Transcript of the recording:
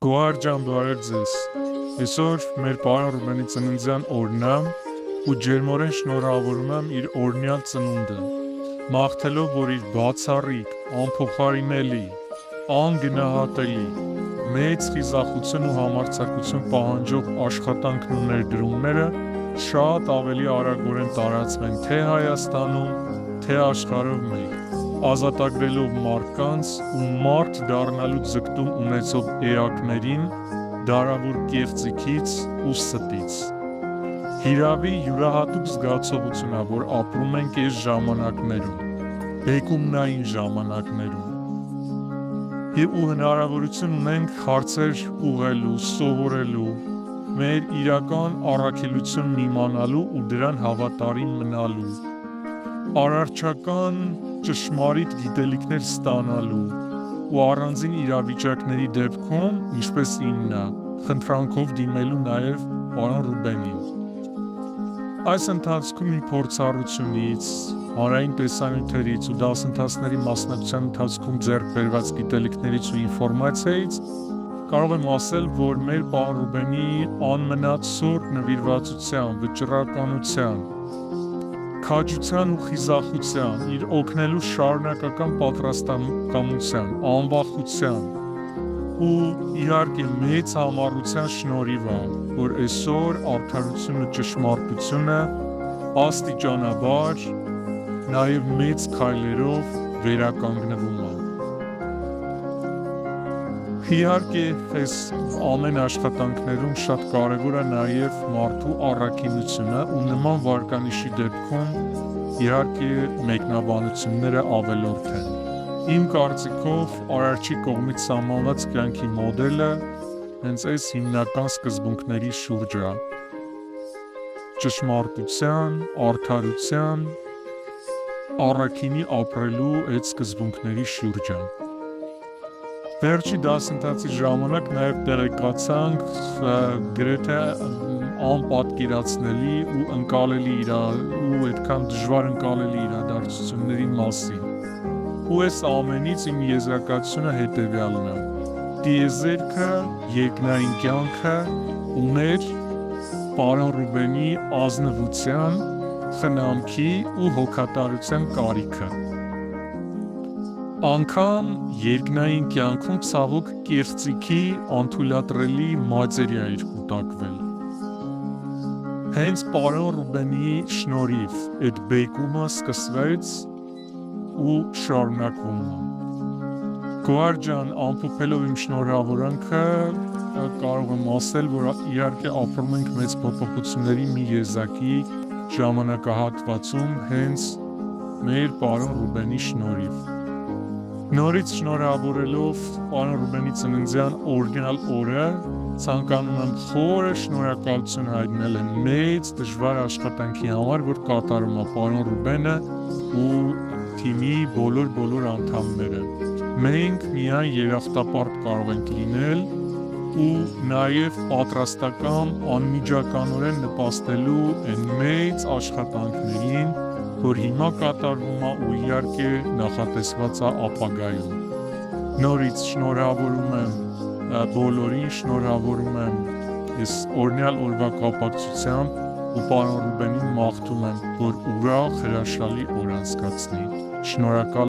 Գոհար ջան, բարև ձեզ։ Այսօր մեր պարոն Ռուբենի ծննդյան օրն է ու ջերմորեն շնորհավորում եմ իր օրհնյալ ծնունդը, մաղթելով, որ իր բացառիկ, անփոխարինելի, անգնահատելի, մեծ խիզախություն ու համարձակություն պահանջող աշխատանքն ու ներդրումները շատ ավելի արագորեն տարածվեն թե Հայաստանում, թե աշխարհով մեկ, ազատագրելով մարդկանց ու մարդ դառնալու ձգտում ունեցող էակներին դարավոր կեղծիքից ու ստից։ Հիրավի յուրահատուկ զգացողություն է, որ ապրում ենք այս ժամանակներում, բեկումնային ժամանակներում, ու հնարավորություն ունենք հարցեր ուղղելու, սովորելու, մեր իրական առաքելությունն իմանալու ու դրան հավատարիմ մնալու, արարչական ճշմարիտ գիտելիքներ ստանալու ու առանձին իրավիճակների դեպքում, ինչպես իննա, խնդրանքով դիմելու նաև պարոն Ռուբենին։ Այս ընթացքում իմ փորձառությունից, հանրային տեսանյութերից ու դասընթացների մասնակցության ընթացքում ձեռք բերված գիտելիքներից ու ինֆորմացիայից կարող եմ ասել, որ մեր պարոն Ռուբենի անմնացորդ նվիրվածության, վճռականության, քաջության ու խիզախության, իր օգնելու շարունակական պատրաստակամության, անվախության ու իհարկե մեծ համառության շնորհիվ է, որ այսօր արդարությունը ու ճշմարտությունը աստիճանաբար, նաև մեծ քայլերով վերականգնվում է։ Իհարկե, այս ամեն աշխատանքներում շատ կարևոր է նաև մարդու առաքինությունը ու նման վարկանիշի դեպքում իհարկե մեկնաբանությունները ավելորդ են։ Իմ կարծիքով Արարչի կողմից սահմանված կյանքի մոդելը հենց այս հիմնական սկզբունքների շուրջ է՝ ճշմարտության, արդարության, առաքինի ապրելու այդ սկզբունքների շուրջ է։ Վերջի դասընթացի ժամանակ նաև տեղեկացանք գրեթե անպատկերացնելի ու ընկալելի ու այդքան դժվար ընկալելի իրադարձությունների մասին։ Ու այս ամենից իմ եզրակացությունը հետևյալն է. տիեզերքը, երկնային կյանքը ուներ պարոն Ռուբենի ազնվության, խնամքի ու հոգատարության կարիքը։ Անգամ երկնային կյանքում ցավոք կեղծիքի անթույլատրելի մատերիա էր կուտակվել։ Հենց պարոն Ռուբենի շնորհիվ այդ բեկումը սկսվեց ու շարունակվում է։ Գոհար ջան, ամփոփելով իմ շնորհավորանքը, կարող եմ ասել, որ իհարկե ապրում ենք մեծ փոփոխությունների մի եզակի ժամանակահատվածում հենց մեր պարոն Ռուբենի շնորհիվ։ Նորից շնորհավորելով պարոն Ռուբենի ծննդյան օրհնյալ օրը, ցանկանում եմ խորը շնորհակալություն հայտնել մեծ դժվար աշխատանքի համար, որ կատարում է պարոն Ռուբենը ու թիմի բոլոր անդամները։ Մենք միայն երախտապարտ կարող ենք լինել ու նաև պատրաստական անմիջականորեն նպաստելու այն մեծ աշխատանքներին, որ հիմա կատարվում է ու իհարկե նախատեսված է ապագայում։ Նորից շնորհավորում եմ բոլորին, շնորհավորում եմ այս օրհնյալ օրվա կապակցությամբ ու պարոն Ռուբենին մաղթում եմ, որ ուրախ հրաշալի օր անցկացնի։ Շնորհակալ